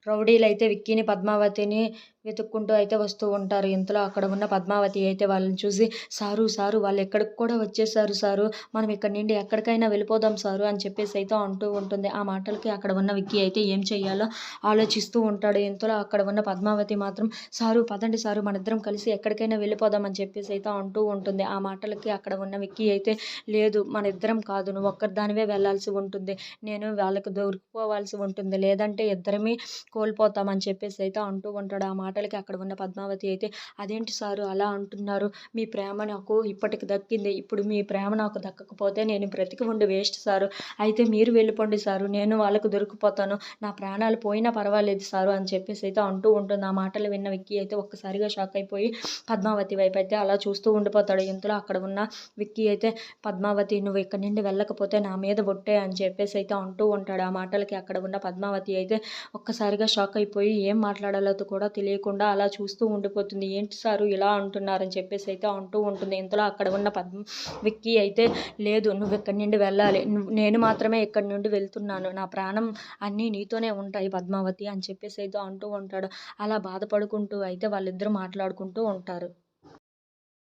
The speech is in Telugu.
రౌడీలైతే విక్కీని, పద్మావతిని వెతుక్కుంటూ అయితే వస్తూ ఉంటారు. ఇంతలో అక్కడ ఉన్న పద్మావతి అయితే వాళ్ళని చూసి, సారు వాళ్ళు ఎక్కడికి కూడా వచ్చేసారు సారు. మనం ఇక్కడి నుండి ఎక్కడికైనా వెళ్ళిపోదాం సారు అని చెప్పేసి అయితే అంటూ ఉంటుంది. ఆ మాటలకి అక్కడ ఉన్న విక్కీ అయితే ఏం చెయ్యాలో ఆలోచిస్తూ ఉంటాడు. ఇంతలో అక్కడ ఉన్న పద్మావతి మాత్రం, సారు పదండి సారు మనిద్దరం కలిసి ఎక్కడికైనా వెళ్ళిపోదాం అని చెప్పేసి అయితే అంటూ ఉంటుంది. ఆ మాటలకి అక్కడ ఉన్న విక్కీ అయితే, లేదు మనిద్దరం కాదు, నువ్వు ఒక్కదానివే వెళ్ళాల్సి ఉంటుంది. నేను వాళ్ళకి దొరికిపోవాల్సి ఉంటుంది. లేదంటే ఇద్దరమే కోల్పోతామని చెప్పేసి అయితే అంటూ ఉంటాడు. ఆ మాటలకి అక్కడ ఉన్న పద్మావతి అయితే, అదేంటి సారు అలా అంటున్నారు? మీ ప్రేమ నాకు ఇప్పటికి దక్కింది. ఇప్పుడు మీ ప్రేమ నాకు దక్కకపోతే నేను బ్రతికి ఉండి వేస్ట్ సారు. అయితే మీరు వెళ్ళిపోండి సారు. నేను వాళ్ళకి దొరికిపోతాను. నా ప్రాణాలు పోయినా పర్వాలేదు సారు అని చెప్పేసి అయితే అంటూ ఉంటుంది. ఆ మాటలు విన్న విక్కీ అయితే ఒక్కసారిగా షాక్ అయిపోయి పద్మావతి వైపు అయితే అలా చూస్తూ ఉండిపోతాడు. ఇంతలో అక్కడ ఉన్న విక్కీ అయితే, పద్మావతి నువ్వు ఇక్కడి నుండి వెళ్ళకపోతే నా మీద ఒట్టే అని చెప్పేసి అయితే అంటూ ఉంటాడు. ఆ మాటలకి అక్కడ ఉన్న పద్మావతి అయితే ఒక్కసారిగా షాక్ అయిపోయి ఏం మాట్లాడాలో కూడా తెలియకుండా అలా చూస్తూ ఉండిపోతుంది. ఏంటి సారు ఇలా అంటున్నారని చెప్పేసి అయితే అంటూ ఉంటుంది. ఇంతలో అక్కడ ఉన్న విక్కీ అయితే, లేదు నువ్వు ఇక్కడి నుండి వెళ్ళాలి. నేను మాత్రమే ఇక్కడి నుండి వెళ్తున్నాను. నా ప్రాణం అన్నీ నీతోనే ఉంటాయి పద్మావతి అని చెప్పేసి అయితే అంటూ ఉంటాడు. అలా బాధపడుకుంటూ అయితే వాళ్ళిద్దరూ మాట్లాడుకుంటూ ఉంటారు.